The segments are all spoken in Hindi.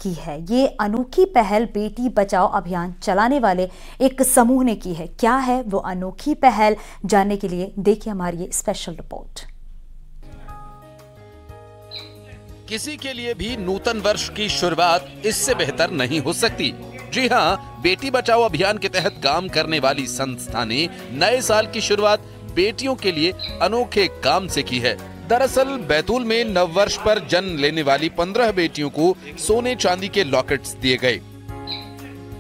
की है। ये अनोखी पहल बेटी बचाओ अभियान चलाने वाले एक समूह ने की है। क्या है वो अनोखी पहल, जानने के लिए देखिए हमारी ये स्पेशल रिपोर्ट। किसी के लिए भी नूतन वर्ष की शुरुआत इससे बेहतर नहीं हो सकती। जी हाँ, बेटी बचाओ अभियान के तहत काम करने वाली संस्था ने नए साल की शुरुआत बेटियों के लिए अनोखे काम से की है। दरअसल बैतूल में नववर्ष पर जन्म लेने वाली 15 बेटियों को सोने चांदी के लॉकेट्स दिए गए।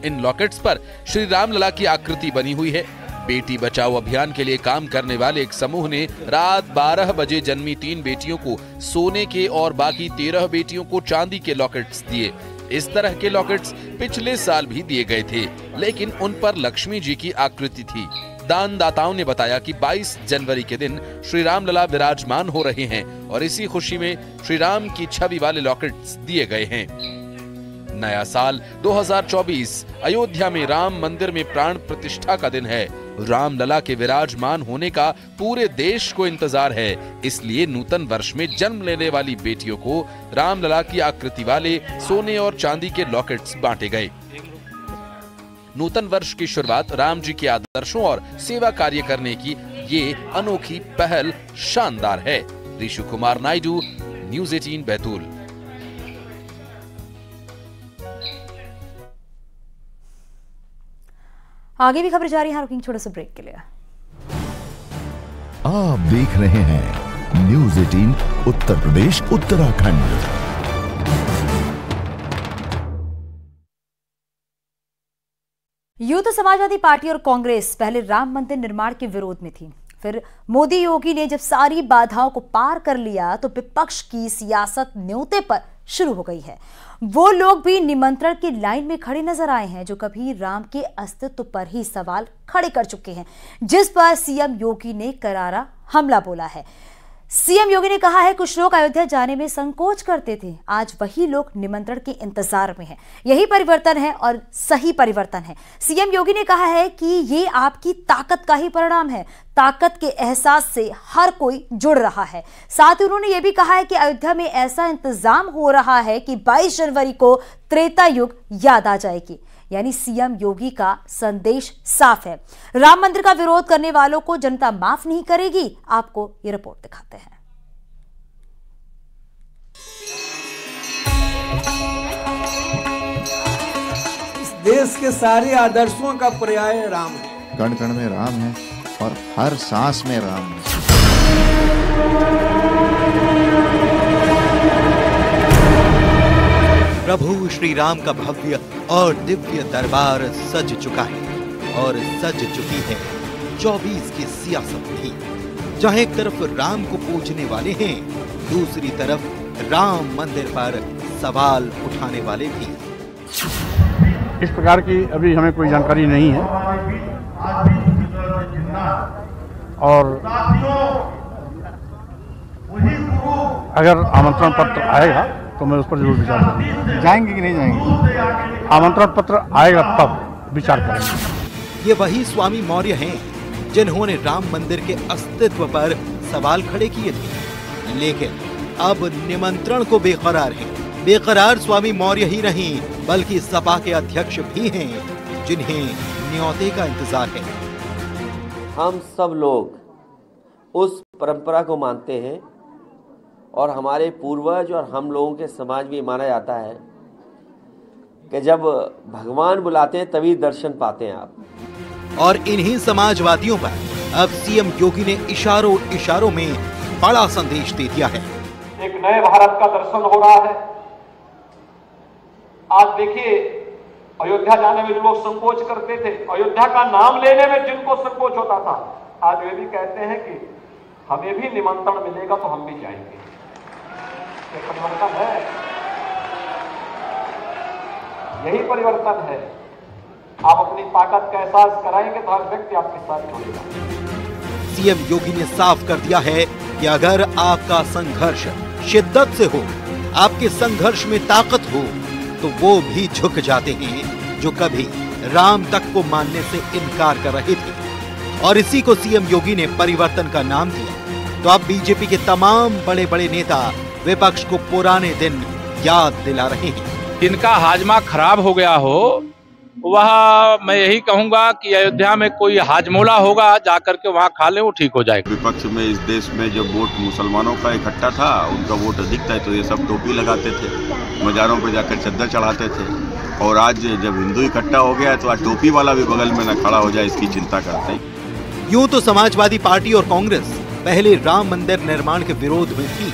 इन लॉकेट्स पर श्री राम लला की आकृति बनी हुई है। बेटी बचाओ अभियान के लिए काम करने वाले एक समूह ने रात 12 बजे जन्मी 3 बेटियों को सोने के और बाकी 13 बेटियों को चांदी के लॉकेट्स दिए। इस तरह के लॉकेट्स पिछले साल भी दिए गए थे, लेकिन उन पर लक्ष्मी जी की आकृति थी। दानदाताओं ने बताया कि 22 जनवरी के दिन श्री राम लला विराजमान हो रहे हैं और इसी खुशी में श्री राम की छवि वाले लॉकेट्स दिए गए हैं। नया साल 2024 अयोध्या में राम मंदिर में प्राण प्रतिष्ठा का दिन है। राम लला के विराजमान होने का पूरे देश को इंतजार है, इसलिए नूतन वर्ष में जन्म लेने वाली बेटियों को राम लला की आकृति वाले सोने और चांदी के लॉकेट्स बांटे गए। नूतन वर्ष की शुरुआत राम जी के आदर्शों और सेवा कार्य करने की ये अनोखी पहल शानदार है। ऋषि कुमार नायडू, न्यूज़ 18 बैतूल। आगे भी खबर जारी है, रुकेंगे छोटे से ब्रेक के लिए। आप देख रहे हैं न्यूज़ 18 उत्तर प्रदेश उत्तराखंड। यूं तो समाजवादी पार्टी और कांग्रेस पहले राम मंदिर निर्माण के विरोध में थी, फिर मोदी योगी ने जब सारी बाधाओं को पार कर लिया तो विपक्ष की सियासत न्योते पर शुरू हो गई है। वो लोग भी निमंत्रण की लाइन में खड़े नजर आए हैं जो कभी राम के अस्तित्व पर ही सवाल खड़े कर चुके हैं, जिस पर सीएम योगी ने करारा हमला बोला है। सीएम योगी ने कहा है कुछ लोग अयोध्या जाने में संकोच करते थे, आज वही लोग निमंत्रण के इंतजार में हैं। यही परिवर्तन है और सही परिवर्तन है। सीएम योगी ने कहा है कि ये आपकी ताकत का ही परिणाम है। ताकत के एहसास से हर कोई जुड़ रहा है। साथ ही उन्होंने ये भी कहा है कि अयोध्या में ऐसा इंतजाम हो रहा है कि 22 जनवरी को त्रेता युग याद आ जाएगी। यानी सीएम योगी का संदेश साफ है, राम मंदिर का विरोध करने वालों को जनता माफ नहीं करेगी। आपको ये रिपोर्ट दिखाते हैं। इस देश के सारे आदर्शों का पर्याय राम है। कण कण में राम है और हर सांस में राम है। प्रभु श्री राम का भव्य और दिव्य दरबार सज चुका है और सज चुकी है 24 की सियासत भी, जहां एक तरफ राम को पूजने वाले हैं, दूसरी तरफ राम मंदिर पर सवाल उठाने वाले भी। इस प्रकार की अभी हमें कोई जानकारी नहीं है और अगर आमंत्रण पत्र आएगा तो मैं उस पर जरूर विचार करूंगा। जाएंगे कि नहीं जाएंगे? आमंत्रण पत्र आएगा तब विचार करेंगे। ये वही स्वामी मौर्य हैं जिन्होंने राम मंदिर के अस्तित्व पर सवाल खड़े किए थे, लेकिन अब निमंत्रण को बेकरार हैं। बेकरार स्वामी मौर्य ही नहीं बल्कि सपा के अध्यक्ष भी हैं जिन्हें न्योते का इंतजार है। हम सब लोग उस परंपरा को मानते हैं और हमारे पूर्वज और हम लोगों के समाज में माना जाता है कि जब भगवान बुलाते हैं तभी दर्शन पाते हैं आप। और इन्हीं समाजवादियों पर अब सीएम योगी ने इशारों इशारों में बड़ा संदेश दे दिया है। एक नए भारत का दर्शन हो रहा है। आज देखिए, अयोध्या जाने में जो लोग संकोच करते थे, अयोध्या का नाम लेने में जिनको संकोच होता था, आज वे भी कहते हैं कि हमें भी निमंत्रण मिलेगा तो हम भी जाएंगे। ये परिवर्तन है, यही परिवर्तन है। आप अपनी ताकत का एहसास कराएंगे तो हर व्यक्ति आपके साथ जुड़ेगा। सीएम योगी ने साफ कर दिया है कि अगर आपका संघर्ष शिद्दत से हो, आपके संघर्ष में ताकत हो, तो वो भी झुक जाते हैं जो कभी राम तक को मानने से इनकार कर रहे थे। और इसी को सीएम योगी ने परिवर्तन का नाम दिया। तो अब बीजेपी के तमाम बड़े बड़े नेता विपक्ष को पुराने दिन याद दिला रहे हैं। जिनका हाजमा खराब हो गया हो, वह मैं यही कहूंगा कि अयोध्या में कोई हाजमोला होगा, जाकर के वहाँ खा ले, वो ठीक हो जाएगा। विपक्ष में इस देश में जब वोट मुसलमानों का इकट्ठा था, उनका वोट अधिक था, तो ये सब टोपी लगाते थे, मज़ारों पर जाकर चद्दर चढ़ाते थे। और आज जब हिंदू इकट्ठा हो गया है तो आज टोपी वाला भी बगल में न खड़ा हो जाए, इसकी चिंता करते हैं। यूं तो समाजवादी पार्टी और कांग्रेस पहले राम मंदिर निर्माण के विरोध में थी,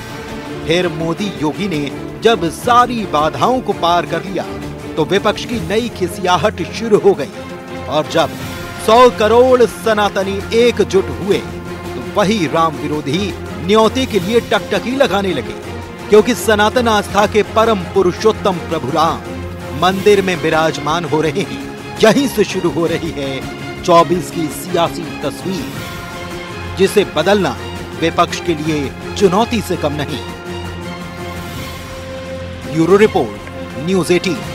फिर मोदी योगी ने जब सारी बाधाओं को पार कर लिया तो विपक्ष की नई खिसियाहट शुरू हो गई। और जब 100 करोड़ सनातनी एकजुट हुए तो वही राम विरोधी न्योते के लिए टकटकी लगाने लगे, क्योंकि सनातन आस्था के परम पुरुषोत्तम प्रभु राम मंदिर में विराजमान हो रहे हैं। यहीं से शुरू हो रही है 24 की सियासी तस्वीर, जिसे बदलना विपक्ष के लिए चुनौती से कम नहीं। Bureau report, news 18।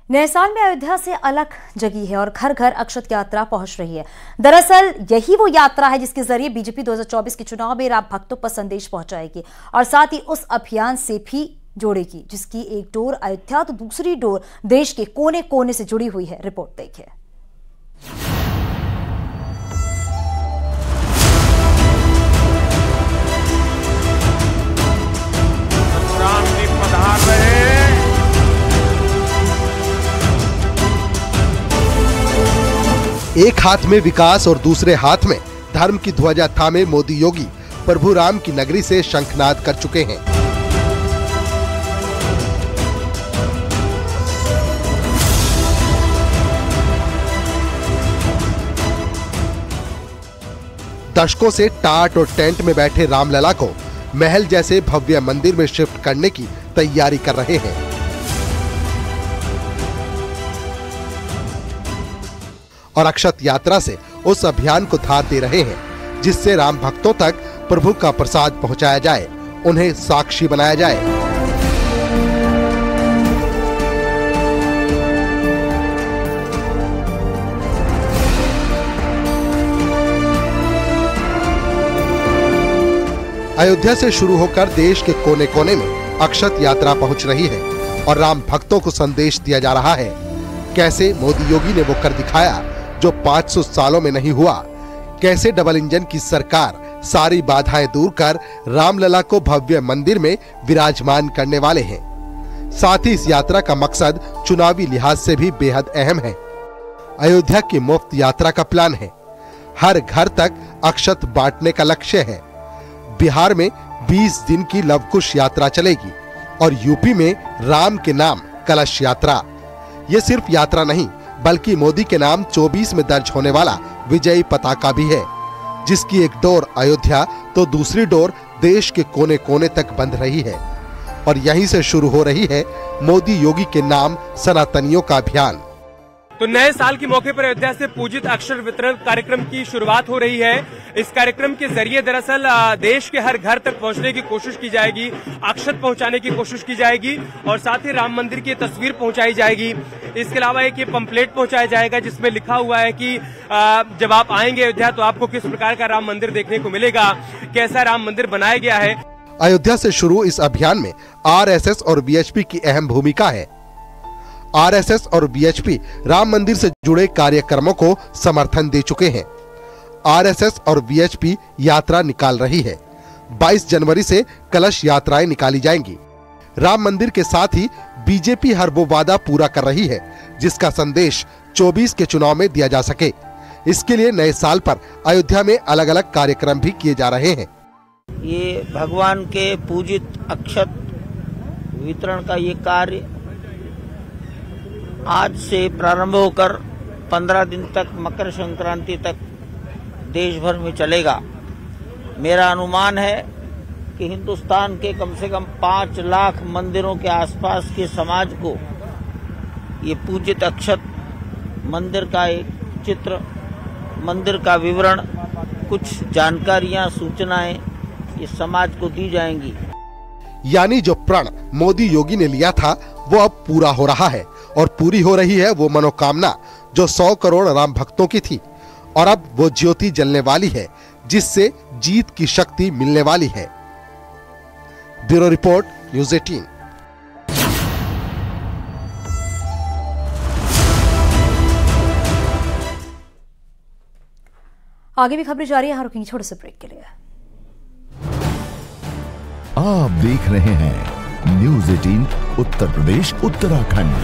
नए साल में अयोध्या से अलग जगी है और घर घर अक्षत यात्रा पहुंच रही है। दरअसल यही वो यात्रा है जिसके जरिए बीजेपी 2024 के चुनाव में राम भक्तों पर संदेश पहुंचाएगी और साथ ही उस अभियान से भी जोड़ेगी जिसकी एक डोर अयोध्या तो दूसरी डोर देश के कोने कोने से जुड़ी हुई है। रिपोर्ट देखिए। राम जी पधार रहे। एक हाथ में विकास और दूसरे हाथ में धर्म की ध्वजा थामे मोदी योगी प्रभु राम की नगरी से शंखनाद कर चुके हैं। दशकों से टाट और टेंट में बैठे रामलला को महल जैसे भव्य मंदिर में शिफ्ट करने की तैयारी कर रहे हैं। और अक्षत यात्रा से उस अभियान को धार दे रहे हैं जिससे राम भक्तों तक प्रभु का प्रसाद पहुंचाया जाए, उन्हें साक्षी बनाया जाए। अयोध्या से शुरू होकर देश के कोने कोने में अक्षत यात्रा पहुंच रही है और राम भक्तों को संदेश दिया जा रहा है। कैसे मोदी योगी ने वो कर दिखाया जो 500 सालों में नहीं हुआ, कैसे डबल इंजन की सरकार सारी बाधाएं दूर कर रामलला को भव्य मंदिर में विराजमान करने वाले हैं। साथ ही इस यात्रा का मकसद चुनावी लिहाज से भी बेहद अहम है। अयोध्या की मुफ्त यात्रा का प्लान है। हर घर तक अक्षत बांटने का लक्ष्य है। बिहार में 20 दिन की लवकुश यात्रा चलेगी और यूपी में राम के नाम कलश यात्रा। ये सिर्फ यात्रा नहीं बल्कि मोदी के नाम 24 में दर्ज होने वाला विजयी पताका भी है, जिसकी एक डोर अयोध्या तो दूसरी डोर देश के कोने कोने तक बंध रही है। और यहीं से शुरू हो रही है मोदी योगी के नाम सनातनियों का अभियान। तो नए साल के मौके पर अयोध्या से पूजित अक्षर वितरण कार्यक्रम की शुरुआत हो रही है। इस कार्यक्रम के जरिए दरअसल देश के हर घर तक पहुंचने की कोशिश की जाएगी, अक्षत पहुंचाने की कोशिश की जाएगी और साथ ही राम मंदिर की तस्वीर पहुंचाई जाएगी। इसके अलावा एक ये पंपलेट पहुंचाया जाएगा जिसमें लिखा हुआ है कि जब आप आएंगे अयोध्या तो आपको किस प्रकार का राम मंदिर देखने को मिलेगा, कैसा राम मंदिर बनाया गया है। अयोध्या से शुरू इस अभियान में आरएसएस और बीएचपी की अहम भूमिका है। आरएसएस और बीएचपी राम मंदिर से जुड़े कार्यक्रमों को समर्थन दे चुके हैं। आरएसएस और बीएचपी यात्रा निकाल रही है। 22 जनवरी से कलश यात्राएं निकाली जाएंगी। राम मंदिर के साथ ही बीजेपी हर वो वादा पूरा कर रही है जिसका संदेश 24 के चुनाव में दिया जा सके। इसके लिए नए साल पर अयोध्या में अलग अलग कार्यक्रम भी किए जा रहे हैं। ये भगवान के पूजित अक्षत वितरण का ये कार्य आज से प्रारंभ होकर 15 दिन तक मकर संक्रांति तक देश भर में चलेगा। मेरा अनुमान है कि हिंदुस्तान के कम से कम 5 लाख मंदिरों के आसपास के समाज को ये पूजित अक्षत मंदिर का एक चित्र, मंदिर का विवरण, कुछ जानकारियां, सूचनाएं ये समाज को दी जाएंगी। यानी जो प्रण मोदी योगी ने लिया था वो अब पूरा हो रहा है और पूरी हो रही है वो मनोकामना जो 100 करोड़ राम भक्तों की थी। और अब वो ज्योति जलने वाली है जिससे जीत की शक्ति मिलने वाली है। Bureau report, news 18। आगे भी खबरें जारी है, रुकेंगे छोटे से ब्रेक के लिए। आप देख रहे हैं न्यूज़ 18 उत्तर प्रदेश उत्तराखंड।